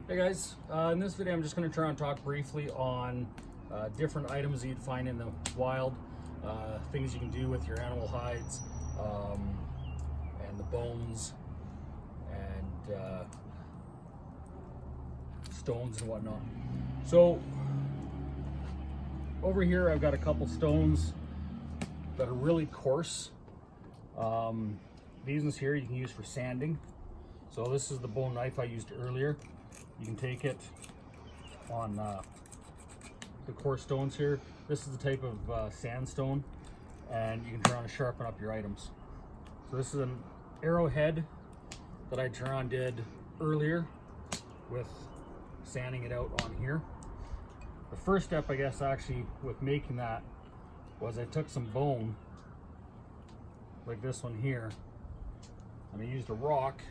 Hey guys, in this video I'm just going to try and talk briefly on different items that you'd find in the wild, things you can do with your animal hides and the bones and stones and whatnot. So over here I've got a couple stones that are really coarse. These ones here you can use for sanding. So this is the bone knife I used earlier. You can take it on the coarse stones here. This is the type of sandstone, and you can try and sharpen up your items. So this is an arrowhead that I did earlier with sanding it out on here. The first step, I guess, actually with making that was I took some bone like this one here, and I used a rock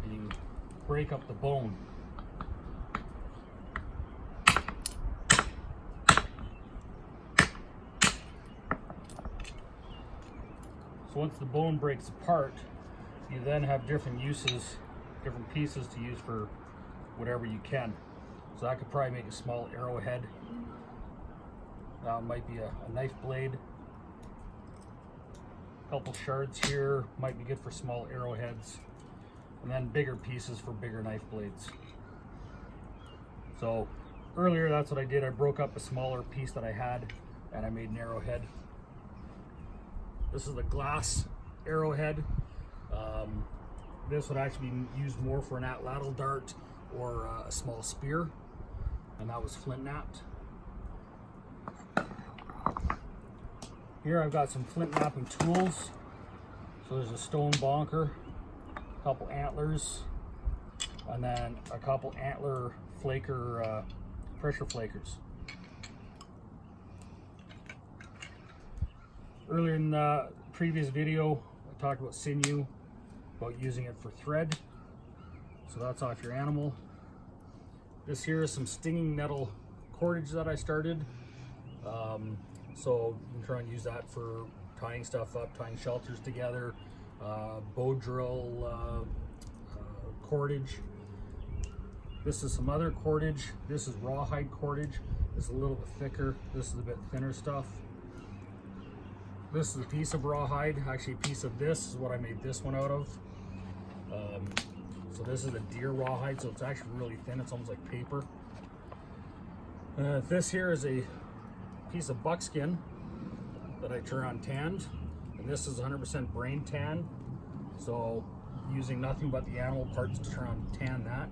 and you break up the bone. So once the bone breaks apart, you then have different uses, different pieces to use for whatever you can. So I could probably make a small arrowhead. Might be a knife blade. A couple shards here might be good for small arrowheads, and then bigger pieces for bigger knife blades. So earlier that's what I did. I broke up a smaller piece that I had and I made an arrowhead. This is the glass arrowhead. This would actually be used more for an atlatl dart or a small spear, and that was flint knapped. Here I've got some flint knapping tools. So there's a stone bonker, a couple antlers, and then a couple antler flaker, pressure flakers. Earlier in the previous video, I talked about sinew, about using it for thread. So that's off your animal. This here is some stinging nettle cordage that I started. So you can try and use that for tying stuff up, tying shelters together, bow drill cordage. This is some other cordage. This is rawhide cordage. It's a little bit thicker. This is a bit thinner stuff. This is a piece of rawhide. Actually, a piece of this is what I made this one out of. So this is a deer rawhide, so it's actually really thin. It's almost like paper. This here is a piece of buckskin that I turn on tanned, and this is 100% brain tan, so using nothing but the animal parts to turn on tan that.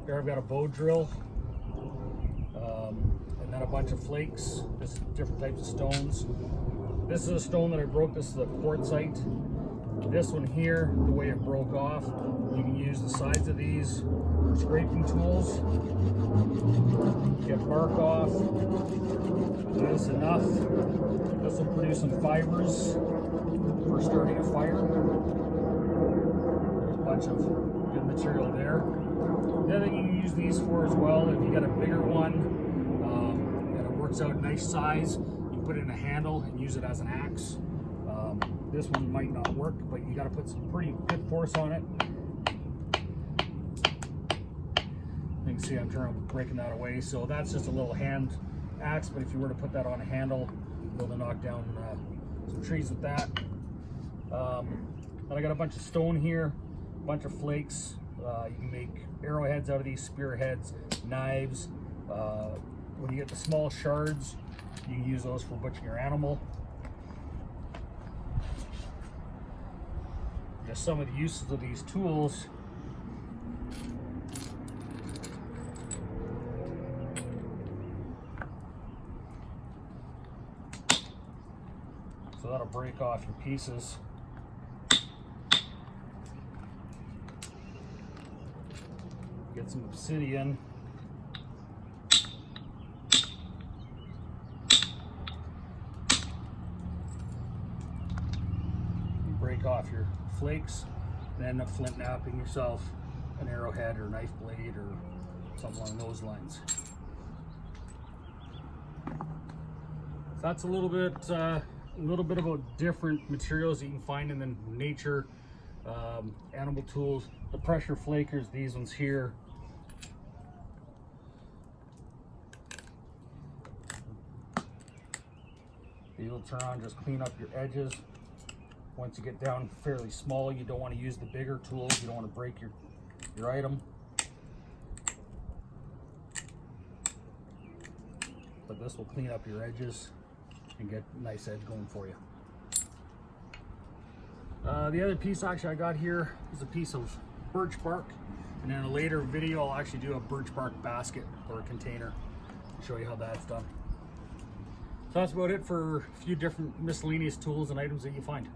Here I've got a bow drill, and then a bunch of flakes. This is different types of stones. This is a stone that I broke. This is a quartzite. This one here, the way it broke off, you can use the sides of these for scraping tools. Get bark off. That's enough. This will produce some fibers for starting a fire. There's a bunch of good material there. The other thing you can use these for as well, if you got a bigger one and it works out nice size, you can put it in a handle and use it as an axe. This one might not work, but you got to put some pretty good force on it. You can see I'm breaking that away. So that's just a little hand axe, but if you were to put that on a handle, you'll be able to knock down some trees with that. And I got a bunch of stone here, a bunch of flakes. You can make arrowheads out of these, spearheads, knives. When you get the small shards, you can use those for butchering your animal. Just some of the uses of these tools. So that'll break off your pieces. Get some obsidian. Break off your flakes, and end up flint knapping yourself an arrowhead or knife blade or something along those lines. that's a little bit about different materials that you can find in the nature. Animal tools, the pressure flakers, these ones here. These will turn on, just clean up your edges. Once you get down fairly small, you don't want to use the bigger tools. You don't want to break your item. But this will clean up your edges and get a nice edge going for you. The other piece actually I got here is a piece of birch bark, and in a later video I'll actually do a birch bark basket or a container and show you how that's done. So that's about it for a few different miscellaneous tools and items that you find.